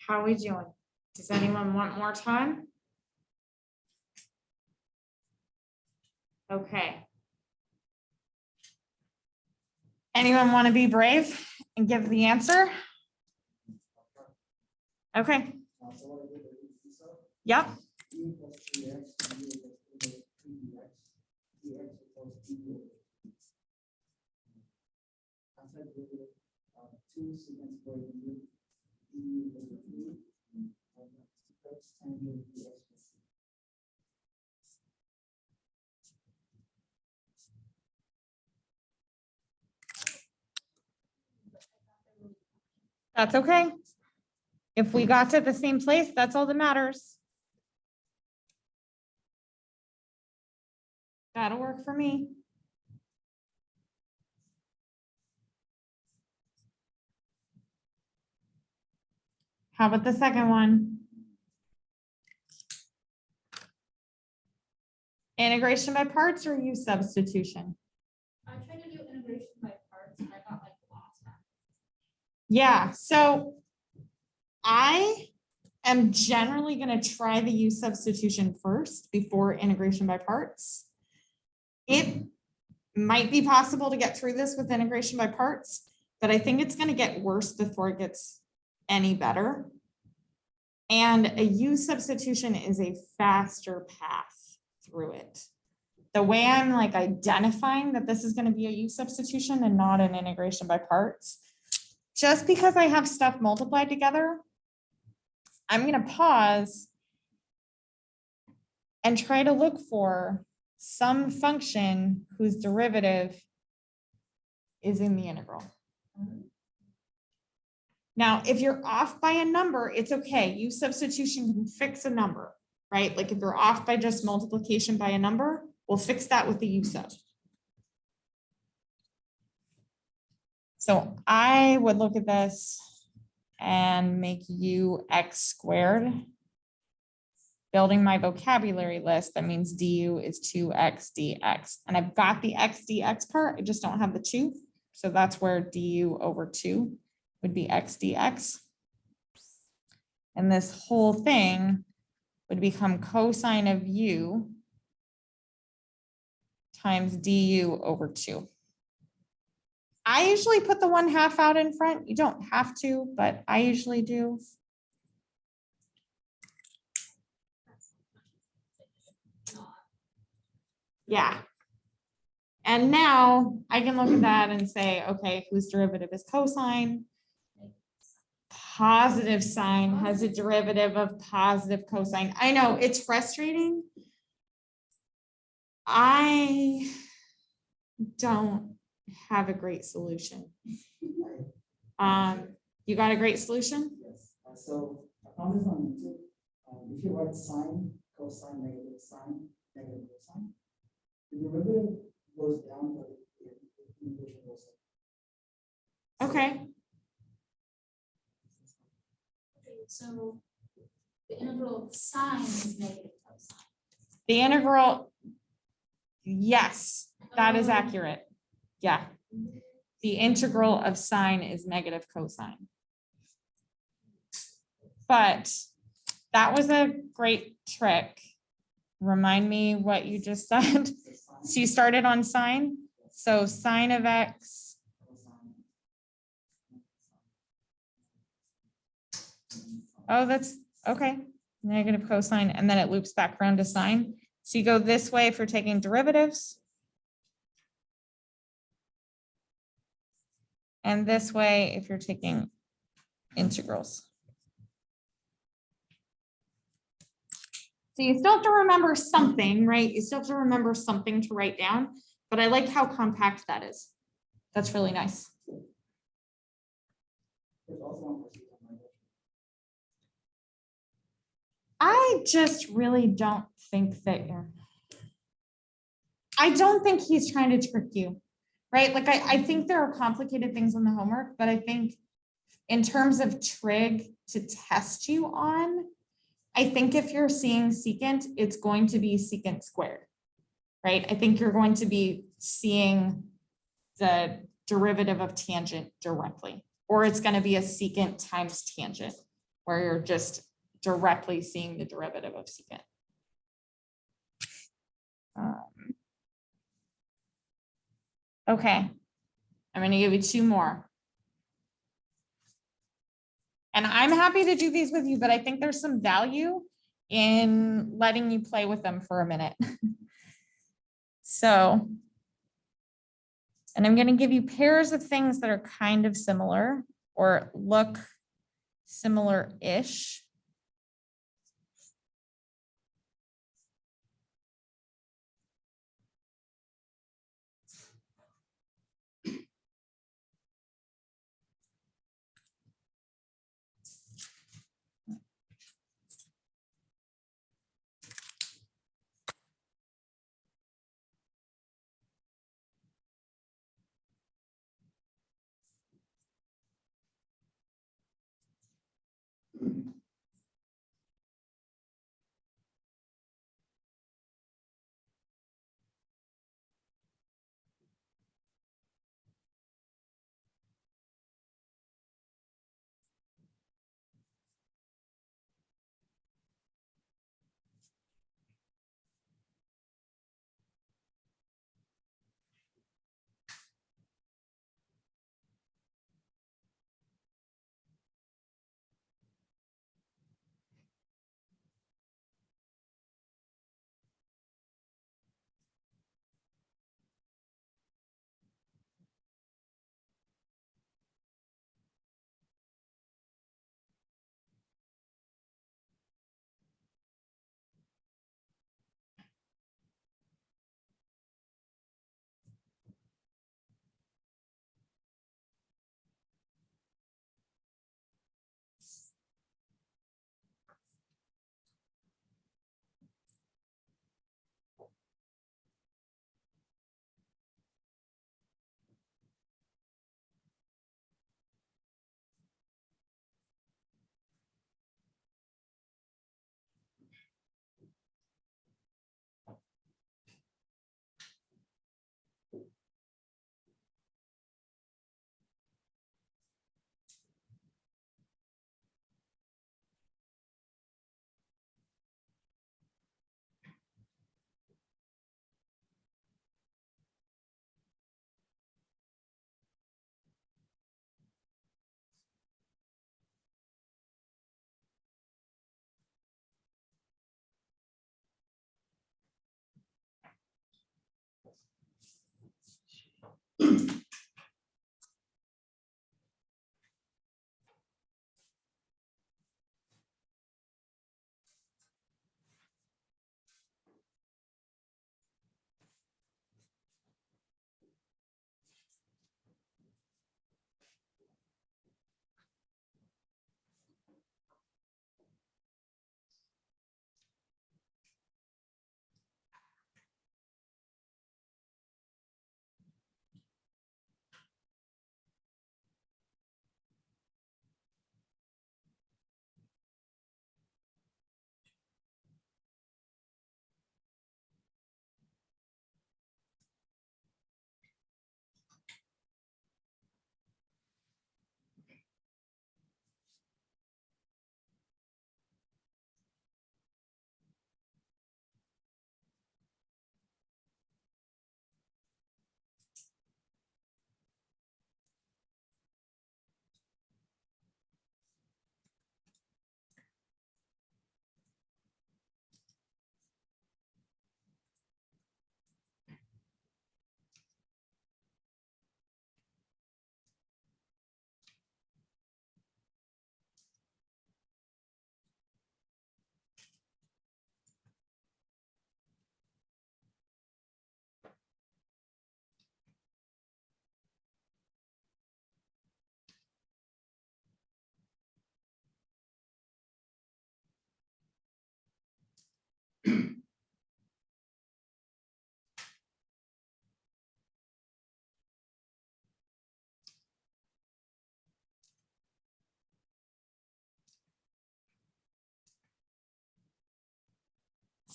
How are we doing? Does anyone want more time? Okay. Anyone want to be brave and give the answer? Okay. Yep. That's okay. If we got to the same place, that's all that matters. That'll work for me. How about the second one? Integration by parts or U-substitution? I tried to do integration by parts and I got like lost. Yeah, so I am generally going to try the U-substitution first before integration by parts. It might be possible to get through this with integration by parts, but I think it's going to get worse before it gets any better. And a U-substitution is a faster path through it. The way I'm like identifying that this is going to be a U-substitution and not an integration by parts, just because I have stuff multiplied together, I'm going to pause and try to look for some function whose derivative is in the integral. Now, if you're off by a number, it's okay. U-substitution can fix a number, right? Like if you're off by just multiplication by a number, we'll fix that with the U-sub. So I would look at this and make U x squared. Building my vocabulary list, that means du is 2x dx. And I've got the x dx part, I just don't have the 2. So that's where du over 2 would be x dx. And this whole thing would become cosine of u times du over 2. I usually put the 1/2 out in front. You don't have to, but I usually do. Yeah. And now I can look at that and say, okay, whose derivative is cosine? Positive sine has a derivative of positive cosine. I know it's frustrating. I don't have a great solution. You got a great solution? Yes. So I found this on YouTube. If you write sine, cosine, negative sine, negative cosine, the derivative goes down, but the equation goes up. Okay. Okay, so the integral of sine is negative cosine. The integral, yes, that is accurate. Yeah. The integral of sine is negative cosine. But that was a great trick. Remind me what you just said. So you started on sine. So sine of x. Oh, that's okay. Negative cosine. And then it loops back around to sine. So you go this way for taking derivatives. And this way if you're taking integrals. So you still have to remember something, right? You still have to remember something to write down, but I like how compact that is. That's really nice. I just really don't think that I don't think he's trying to trick you, right? Like I think there are complicated things in the homework, but I think in terms of trig to test you on, I think if you're seeing secant, it's going to be secant squared, right? I think you're going to be seeing the derivative of tangent directly, or it's going to be a secant times tangent, where you're just directly seeing the derivative of secant. Okay, I'm gonna give you two more. And I'm happy to do these with you, but I think there's some value in letting you play with them for a minute. So, and I'm gonna give you pairs of things that are kind of similar or look similar-ish.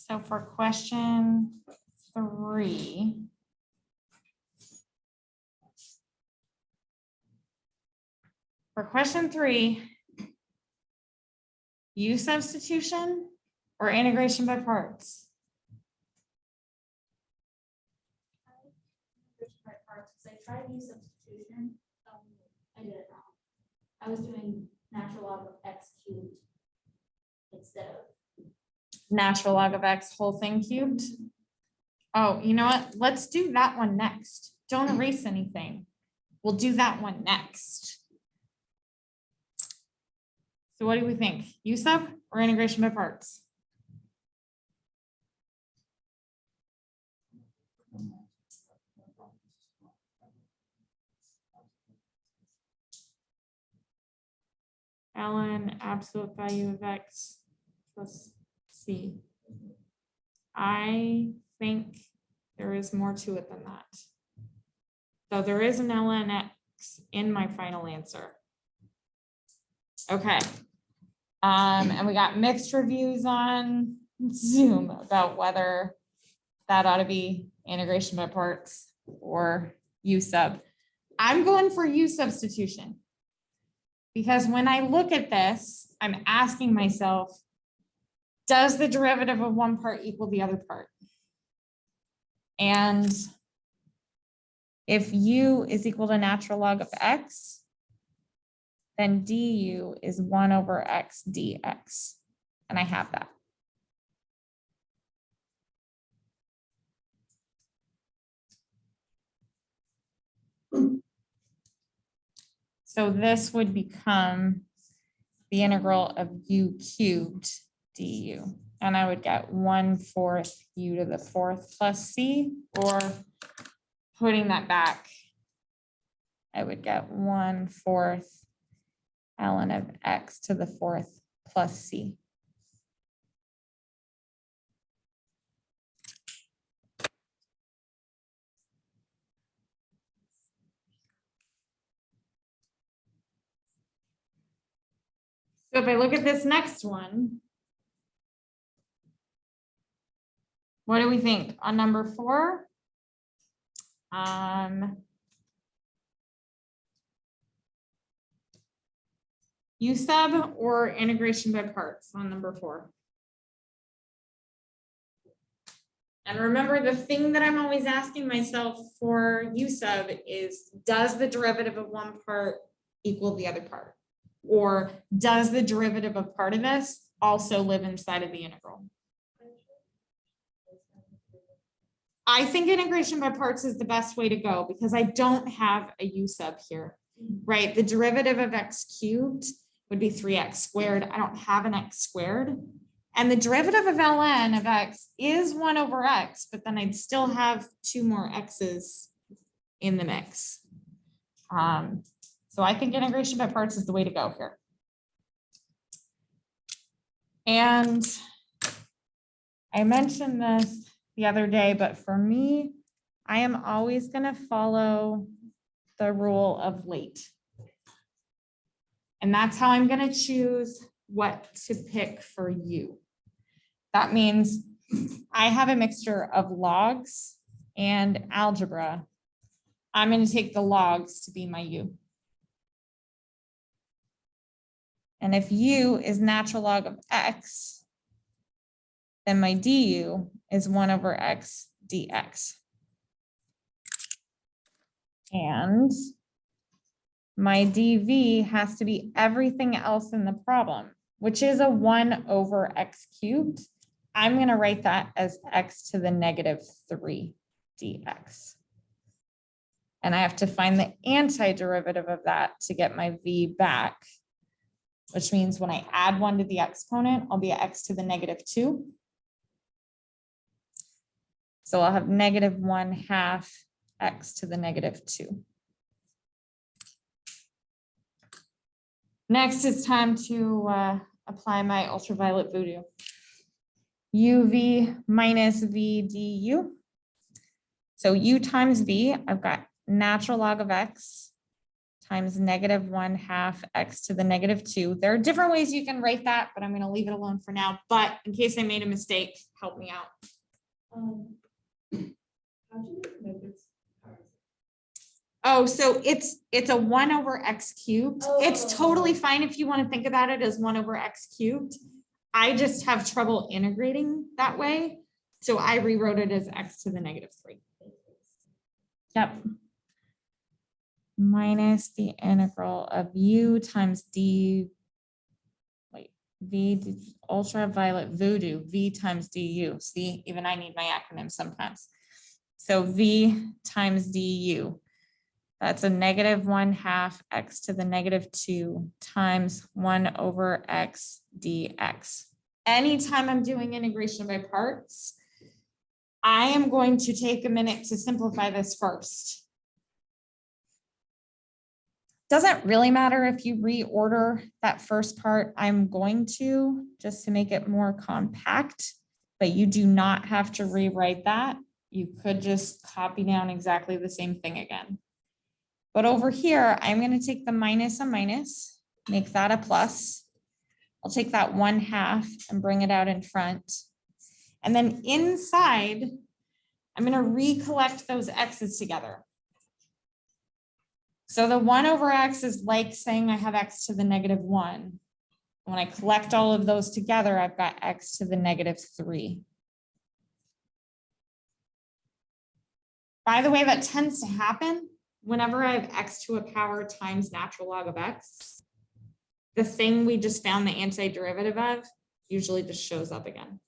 So for question 3. For question 3, U-substitution or integration by parts? By parts, because I tried U-substitution, I did it wrong. I was doing natural log of x cubed instead of. Natural log of x whole thing cubed? Oh, you know what? Let's do that one next. Don't erase anything. We'll do that one next. So what do we think? U-sub or integration by parts? ln absolute value of x plus c. I think there is more to it than that. So there is an ln x in my final answer. Okay. And we got mixed reviews on Zoom about whether that ought to be integration by parts or U-sub. I'm going for U-substitution. Because when I look at this, I'm asking myself, does the derivative of one part equal the other part? And if u is equal to natural log of x, then du is 1 over x dx. And I have that. So this would become the integral of u cubed du. And I would get 1/4 u to the 4th plus c, or putting that back, I would get 1/4 ln of x to the 4th plus c. So if I look at this next one, what do we think on number 4? U-sub or integration by parts on number 4? And remember, the thing that I'm always asking myself for U-sub is, does the derivative of one part equal the other part? Or does the derivative of part of this also live inside of the integral? I think integration by parts is the best way to go because I don't have a U-sub here, right? The derivative of x cubed would be 3x squared. I don't have an x squared. And the derivative of ln of x is 1 over x, but then I'd still have 2 more x's in the mix. So I think integration by parts is the way to go here. And I mentioned this the other day, but for me, I am always going to follow the rule of late. And that's how I'm going to choose what to pick for u. That means I have a mixture of logs and algebra. I'm going to take the logs to be my u. And if u is natural log of x, then my du is 1 over x dx. And my dv has to be everything else in the problem, which is a 1 over x cubed. I'm going to write that as x to the -3 dx. And I have to find the antiderivative of that to get my v back, which means when I add 1 to the exponent, I'll be at x to the -2. So I'll have -1/2 x to the -2. Next, it's time to apply my ultraviolet voodoo. uv minus v du. So u times v, I've got natural log of x times -1/2 x to the -2. There are different ways you can write that, but I'm going to leave it alone for now. But in case I made a mistake, help me out. How'd you know this? Oh, so it's a 1 over x cubed. It's totally Oh. fine if you want to think about it as 1 over x cubed. I just have trouble integrating that way. So I rewrote it as x to the -3. Yep. Minus the integral of u times d, wait, v, ultraviolet voodoo, v times du. See, even I need my acronyms sometimes. So v times du. That's a -1/2 x to the -2 times 1 over x dx. Anytime I'm doing integration by parts, I am going to take a minute to simplify this first. Doesn't really matter if you reorder that first part. I'm going to, just to make it more compact, but you do not have to rewrite that. You could just copy down exactly the same thing again. But over here, I'm going to take the minus a minus, make that a plus. I'll take that 1/2 and bring it out in front. And then inside, I'm going to recollect those x's together. So the 1 over x is like saying I have x to the -1. When I collect all of those together, I've got x to the -3. By the way, that tends to happen whenever I have x to a power times natural log of x. The thing we just found the antiderivative of usually just shows up again.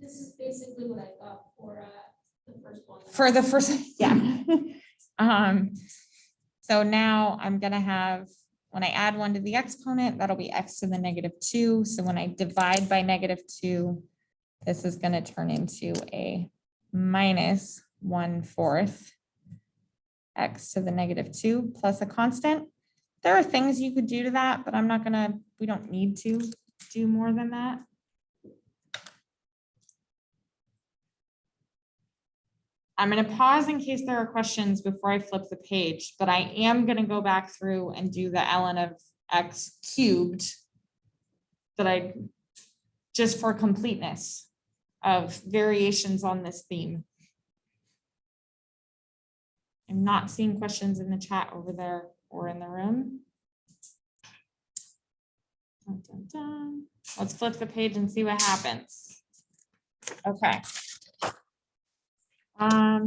This is basically what I thought for the first one. For the first, yeah. So now I'm gonna have, when I add 1 to the exponent, that'll be x to the -2. So when I divide by -2, this is gonna turn into a -1/4 x to the -2 plus a constant. There are things you could do to that, but I'm not gonna, we don't need to do more than that. I'm going to pause in case there are questions before I flip the page, but I am going to go back through and do the ln of x cubed that I, just for completeness of variations on this theme. I'm not seeing questions in the chat over there or in the room. Dun, dun, dun. Let's flip the page and see what happens. Okay. I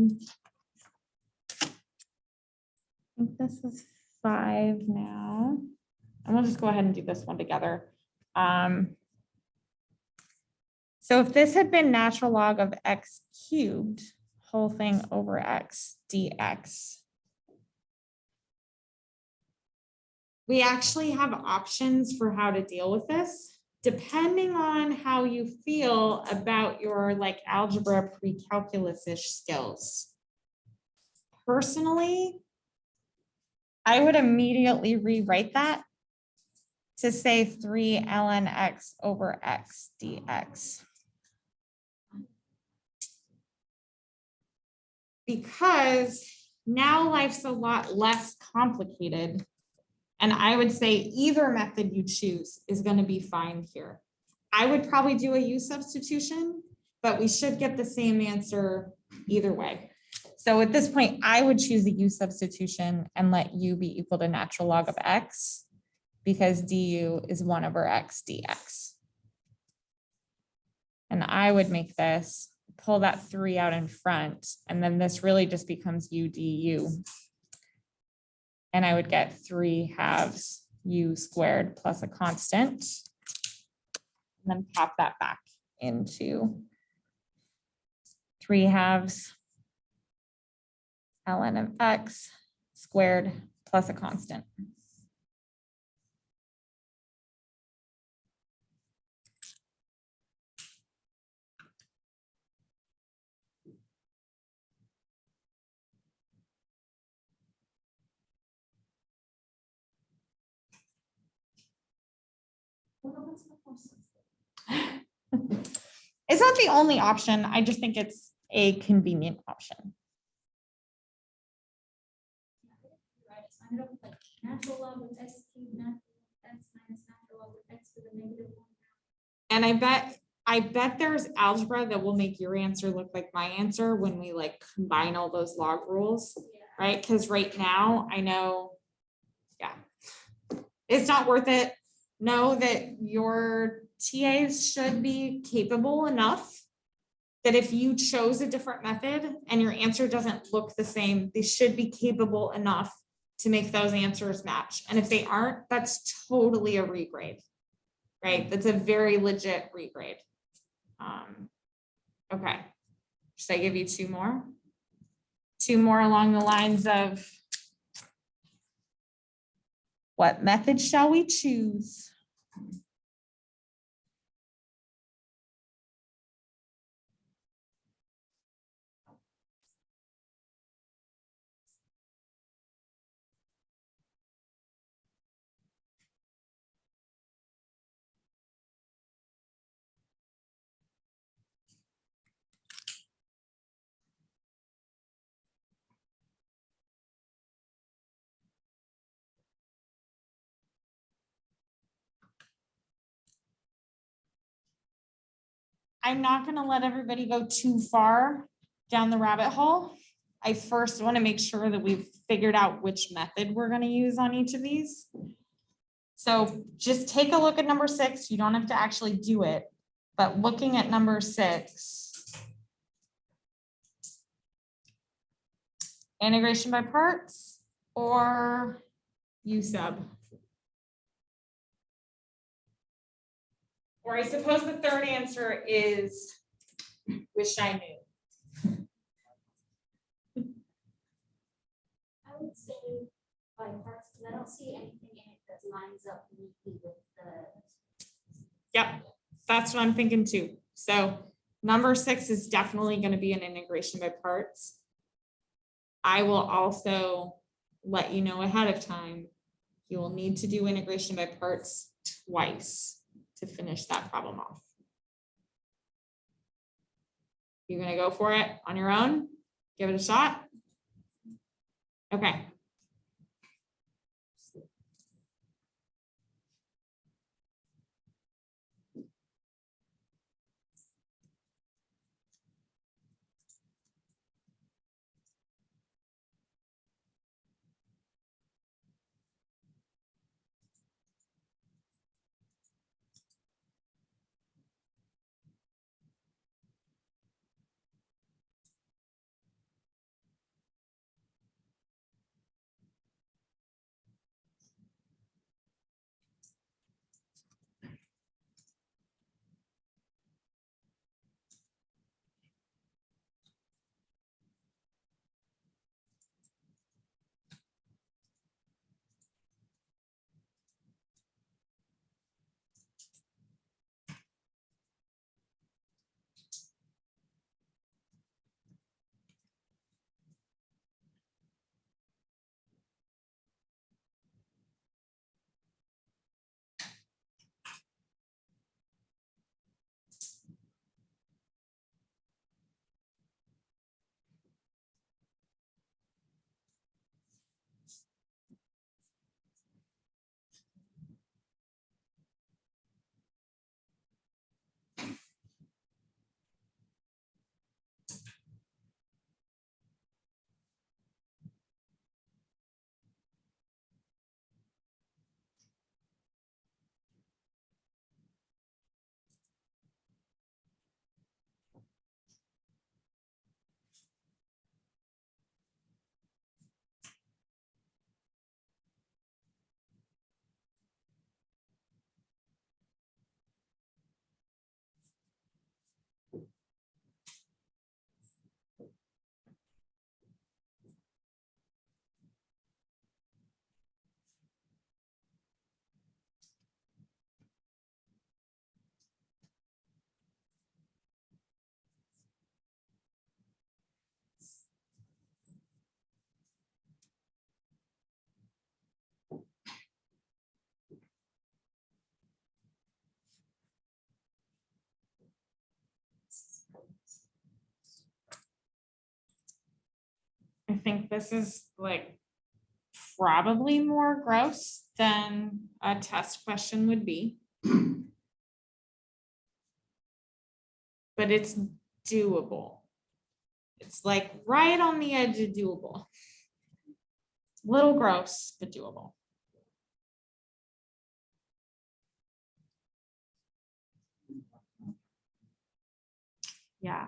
think this is 5 now. And we'll just go ahead and do this one together. So if this had been natural log of x cubed, whole thing over x dx, we actually have options for how to deal with this, depending on how you feel about your like algebra pre-calculus-ish skills. Personally, I would immediately rewrite that to say 3 ln x over x dx. Because now life's a lot less complicated. And I would say either method you choose is going to be fine here. I would probably do a U-substitution, but we should get the same answer either way. So at this point, I would choose a U-substitution and let u be equal to natural log of x, because du is 1 over x dx. And I would make this, pull that 3 out in front, and then this really just becomes u du. And I would get 3/2 u squared plus a constant. And then pop that back into 3/2 ln of x squared plus a constant. It's not the only option. I just think it's a convenient option. Right, it's ended up with like natural log of x cubed, natural log of x minus natural log of x to the -1. And I bet I bet there's algebra that will make your answer look like my answer when we like combine all those log rules, Yeah. right? Because right now I know, yeah, it's not worth it. Know that your TAs should be capable enough that if you chose a different method and your answer doesn't look the same, they should be capable enough to make those answers match. And if they aren't, that's totally a regrade, right? That's a very legit regrade. Okay, should I give you two more? Two more along the lines of what method shall we choose? I'm not gonna let everybody go too far down the rabbit hole. I first want to make sure that we've figured out which method we're gonna use on each of these. So just take a look at number 6. You don't have to actually do it, but looking at number 6. Integration by parts or U-sub? Or I suppose the third answer is wish I knew. I would say by parts, because I don't see anything in it that lines up neatly with the. Yep, that's what I'm thinking too. So number 6 is definitely going to be an integration by parts. I will also let you know ahead of time, you will need to do integration by parts twice to finish that problem off. You're going to go for it on your own? Give it a shot? Okay. I think this is like probably more gross than a test question would be. but it's doable. It's like right on the edge of doable. Little gross, but doable. Yeah.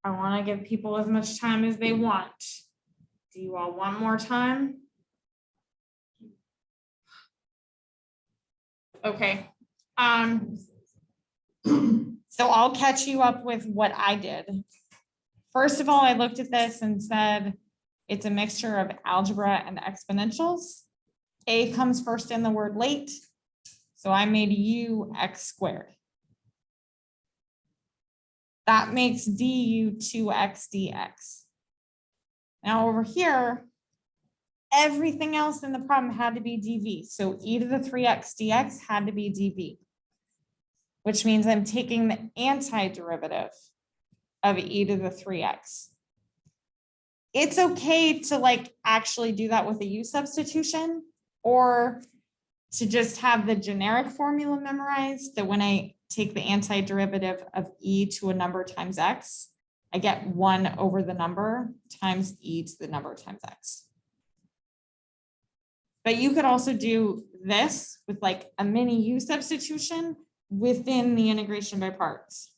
I want to give people as much time as they want. Do you all want more time? Okay. So I'll catch you up with what I did. First of all, I looked at this and said, it's a mixture of algebra and exponentials. A comes first in the word late. So I made U x squared. That makes du 2x dx. Now over here, everything else in the problem had to be dv. So e to the 3x dx had to be dv, which means I'm taking the antiderivative of e to the 3x. It's okay to like actually do that with a U-substitution, or to just have the generic formula memorized that when I take the antiderivative of e to a number times x, I get 1 over the number times e to the number times x. But you could also do this with like a mini U-substitution within the integration by parts.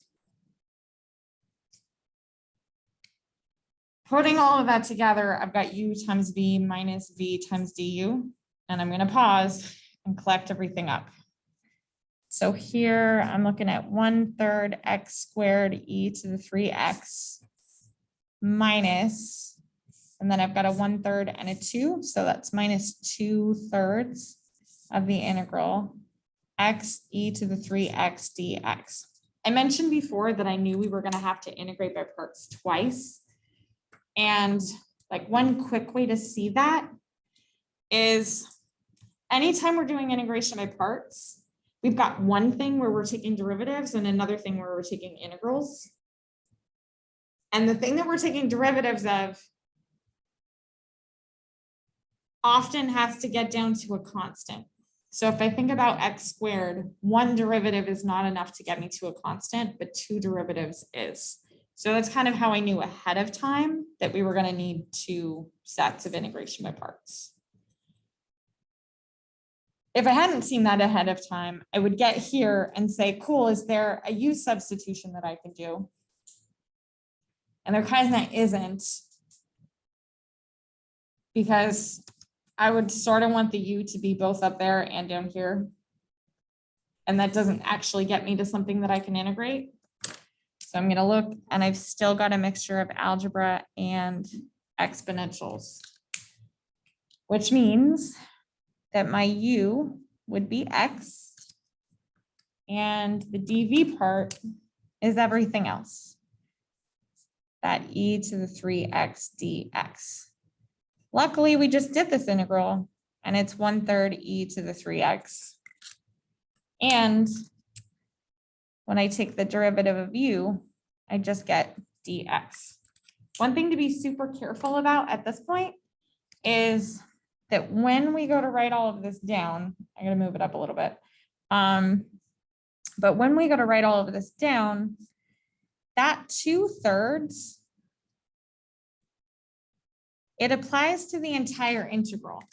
Putting all of that together, I've got u times v minus v times du, and I'm going to pause and collect everything up. So here I'm looking at 1/3 x squared e to the 3x minus, and then I've got a 1/3 and a 2. So that's minus 2/3 of the integral x e to the 3x dx. I mentioned before that I knew we were going to have to integrate by parts twice. And like one quick way to see that is anytime we're doing integration by parts, we've got one thing where we're taking derivatives and another thing where we're taking integrals. And the thing that we're taking derivatives of often has to get down to a constant. So if I think about x squared, one derivative is not enough to get me to a constant, but two derivatives is. So that's kind of how I knew ahead of time that we were going to need 2 sets of integration by parts. If I hadn't seen that ahead of time, I would get here and say, cool, is there a U substitution that I can do? And there kind of isn't, because I would sort of want the U to be both up there and down here. And that doesn't actually get me to something that I can integrate. So I'm going to look, and I've still got a mixture of algebra and exponentials, which means that my U would be X, and the dV part is everything else. That e to the 3x dx. Luckily, we just did this integral, and it's 1/3 e to the 3x. And when I take the derivative of u, I just get dx. One thing to be super careful about at this point is that when we go to write all of this down, I'm going to move it up a little bit. But when we go to write all of this down, that 2/3, it applies to the entire integral.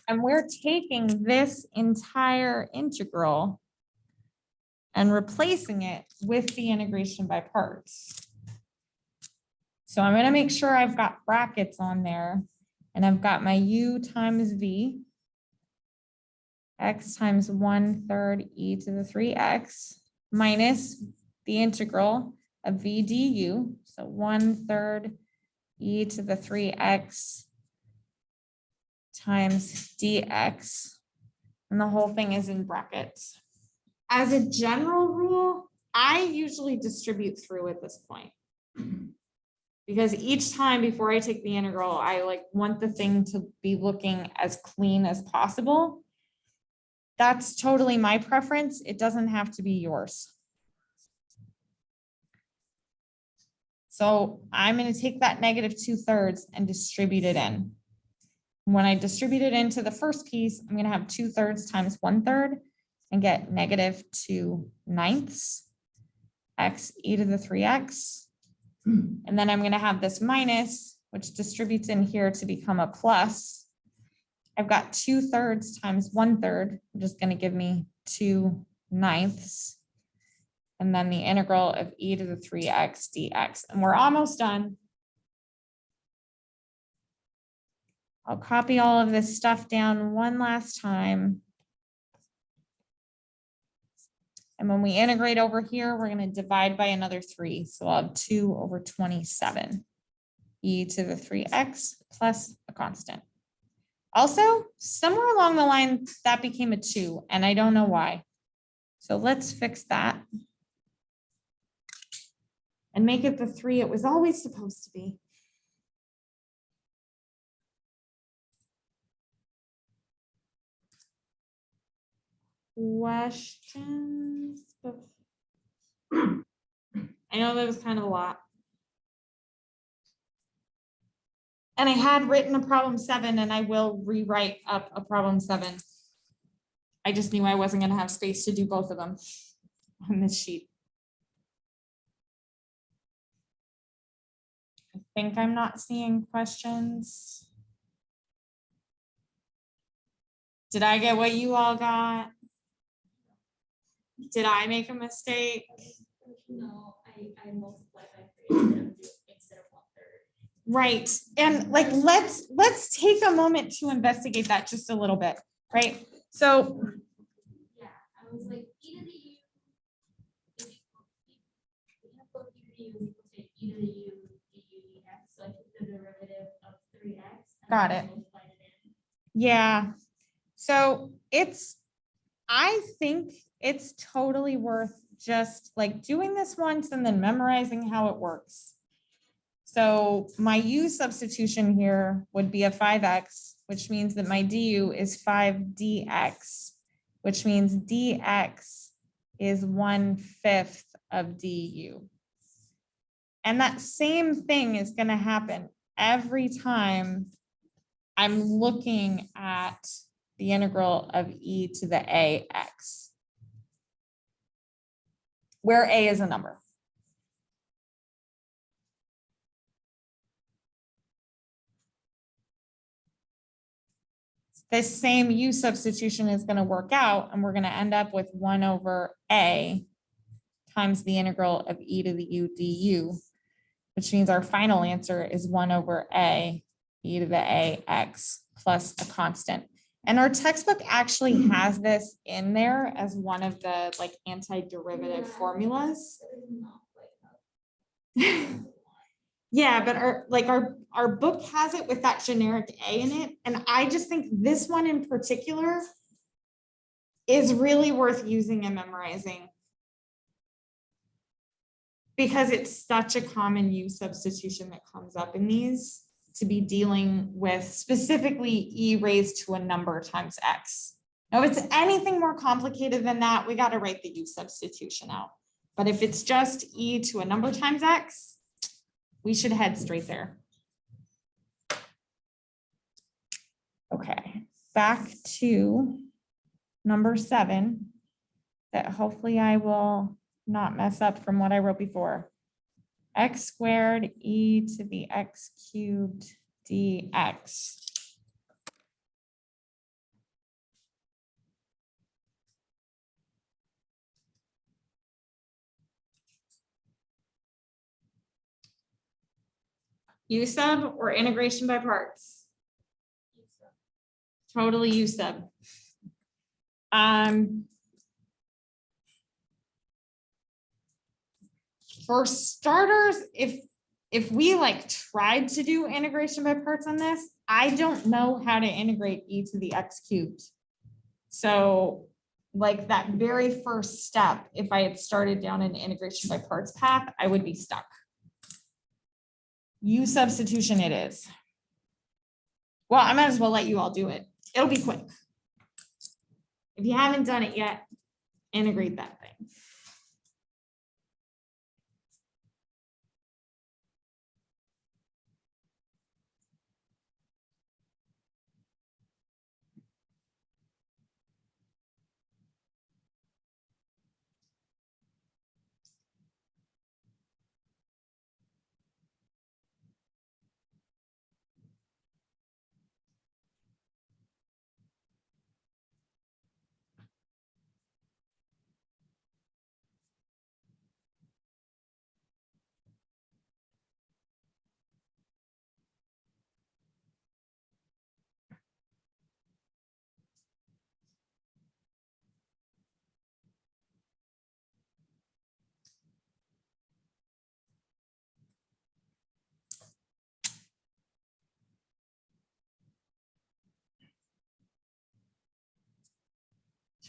And we're taking this entire integral and replacing it with the integration by parts. So I'm going to make sure I've got brackets on there, and I've got my u times v, x times 1/3 e to the 3x minus the integral of v du. So 1/3 e to the 3x times dx, and the whole thing is in brackets. As a general rule, I usually distribute through at this point, because each time before I take the integral, I want the thing to be looking as clean as possible. That's totally my preference. It doesn't have to be yours. So I'm going to take that negative 2/3 and distribute it in. When I distribute it into the first piece, I'm going to have 2/3 times 1/3 and get negative 2/9 x e to the 3x. And then I'm going to have this minus, which distributes in here to become a plus. I've got 2/3 times 1/3, which is going to give me 2/9. And then the integral of e to the 3x dx. And we're almost done. I'll copy all of this stuff down one last time. And when we integrate over here, we're going to divide by another 3. So I'll have 2/27 e to the 3x plus a constant. Also, somewhere along the line, that became a 2, and I don't know why. So let's fix that and make it the 3 it was always supposed to be. Questions? I know that was kind of a lot. And I had written a problem 7, and I will rewrite up a problem 7. I just knew I wasn't going to have space to do both of them on this sheet. I think I'm not seeing questions. Did I get what you all got? Did I make a mistake? No, I multiplied by 3 instead of 1/3. Right. And let's take a moment to investigate that just a little bit, right? So Yeah, I was like, e to the u, if we have both e to the u, we will take e to the u, du dx. So I took the derivative of 3x. and Got then it. multiplied it in. yeah. So I think it's totally worth just doing this once and then memorizing how it works. So my u substitution here would be a 5x, which means that my du is 5 dx, which means dx is 1/5 of du. And that same thing is going to happen every time I'm looking at the integral of e to the ax, where a is a number. this same U substitution is going to work out, and we're going to end up with 1 over a times the integral of e to the u du, which means our final answer is 1 over a e to the a x plus a constant. And our textbook actually has this in there as one of the like antiderivative formulas. That is not quite how- Yeah, but our book has it with that generic A in it. And I just think this one in particular is really worth using and memorizing, because it's such a common U substitution that comes up in these, to be dealing with specifically e raised to a number times x. Now, if it's anything more complicated than that, we got to write the U substitution out. But if it's just e to a number times x, we should head straight there. Okay, back to number 7, that hopefully I will not mess up from what I wrote before. X squared e to the x cubed dx. U sub or integration by parts? Totally U sub. For starters, if we like tried to do integration by parts on this, I don't know how to integrate e to the x cubed. So like that very first step, if I had started down an integration by parts path, I would be stuck. U substitution it is. Well, I might as well let you all do it. It'll be quick. If you haven't done it yet, integrate that thing.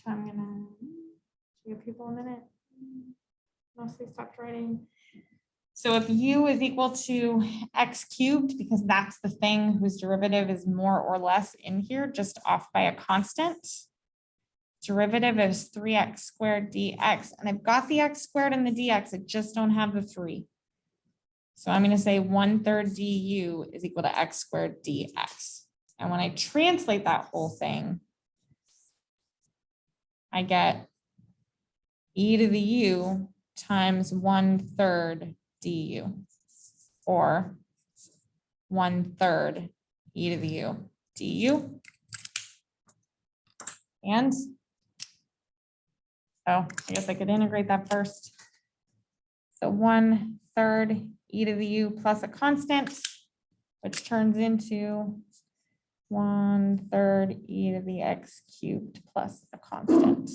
So I'm gonna give people a minute. Mostly stopped writing. So if u is equal to x cubed, because that's the thing whose derivative is more or less in here, just off by a constant. Derivative is 3x squared dx. And I've got the x squared and the dx, I just don't have the 3. So I'm going to say 1/3 du is equal to x squared dx. And when I translate that whole thing, I get e to the u times 1/3 du, or 1/3 e to the u du. And, oh, I guess I could integrate that first. So 1/3 e to the u plus a constant, which turns into 1/3 e to the x cubed plus a constant.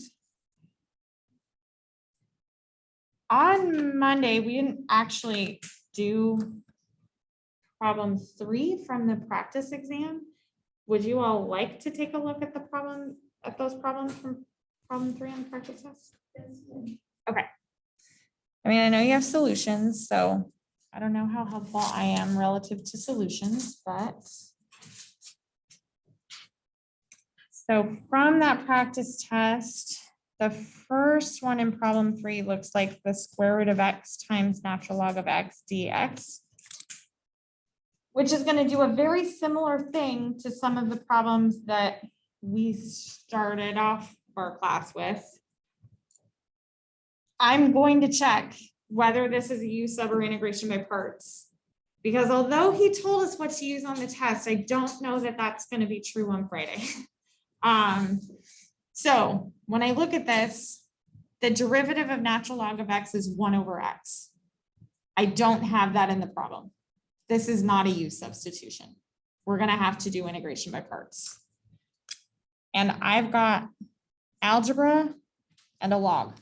On Monday, we didn't actually do problem 3 from the practice exam. Would you all like to take a look at those problems from problem 3 on the practice test? Okay. I mean, I know you have solutions, so I don't know how helpful I am relative to solutions, but. So from that practice test, the first one in problem 3 looks like the square root of x times natural log of x dx, which is going to do a very similar thing to some of the problems that we started off our class with. I'm going to check whether this is a U sub or integration by parts, because although he told us what to use on the test, I don't know that that's going to be true on Friday. So when I look at this, the derivative of natural log of x is 1 over x. I don't have that in the problem. This is not a U substitution. We're gonna have to do integration by parts. And I've got algebra and a log.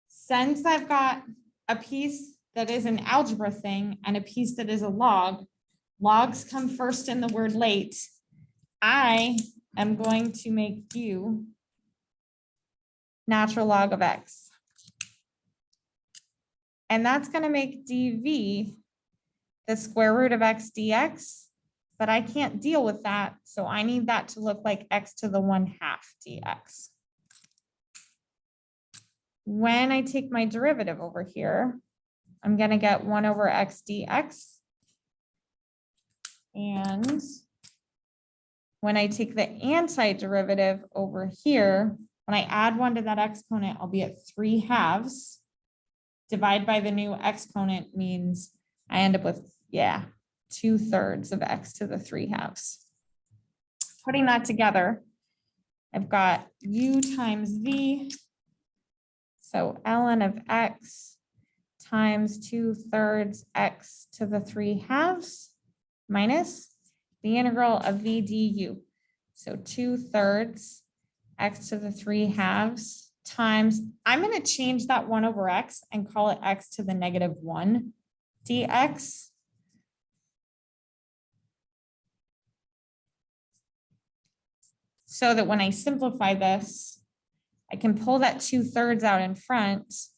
Since I've got a piece that is an algebra thing and a piece that is a log, logs come first in the word late. I am going to make U natural log of x. And that's going to make dv the square root of x dx, but I can't deal with that. So I need that to look like x to the 1/2 dx. When I take my derivative over here, I'm going to get 1 over x dx. And when I take the antiderivative over here, when I add 1 to that exponent, I'll be at 3/2. Divide by the new exponent means I end up with, 2/3 of x to the 3/2. Putting that together, I've got u times v. So ln of x times 2/3 x to the 3/2 minus the integral of v du. So 2/3 x to the 3/2 times, I'm going to change that 1 over x and call it x to the -1 dx. So that when I simplify this, I can pull that 2/3 out in front.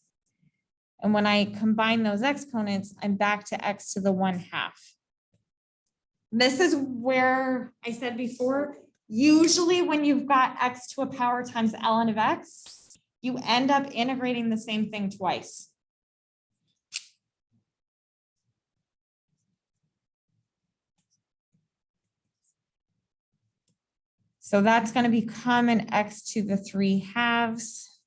And when I combine those exponents, I'm back to x to the 1/2. This is where I said before, usually when you've got x to a power times ln of x, you end up integrating the same thing twice. So that's going to become an x to the 3/2.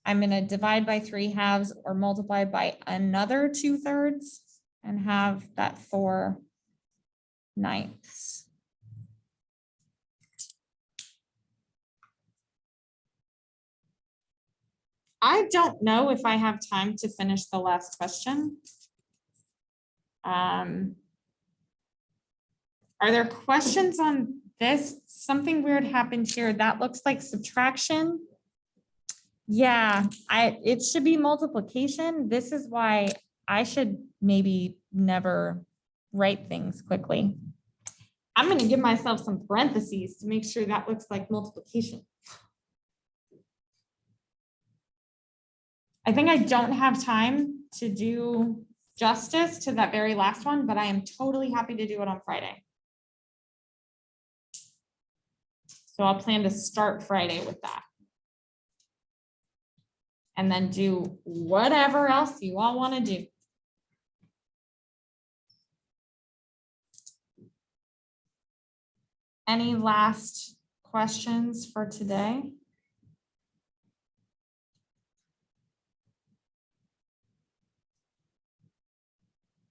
I'm going to divide by 3/2 or multiply by another 2/3 and have that 4/9. I don't know if I have time to finish the last question. Are there questions on this? Something weird happened here. That looks like subtraction. Yeah, it should be multiplication. This is why I should maybe never write things quickly. I'm going to give myself some parentheses to make sure that looks like multiplication. I think I don't have time to do justice to that very last one, but I am totally happy to do it on Friday. So I'll plan to start Friday with that. And then do whatever else you all want to do. Any last questions for today?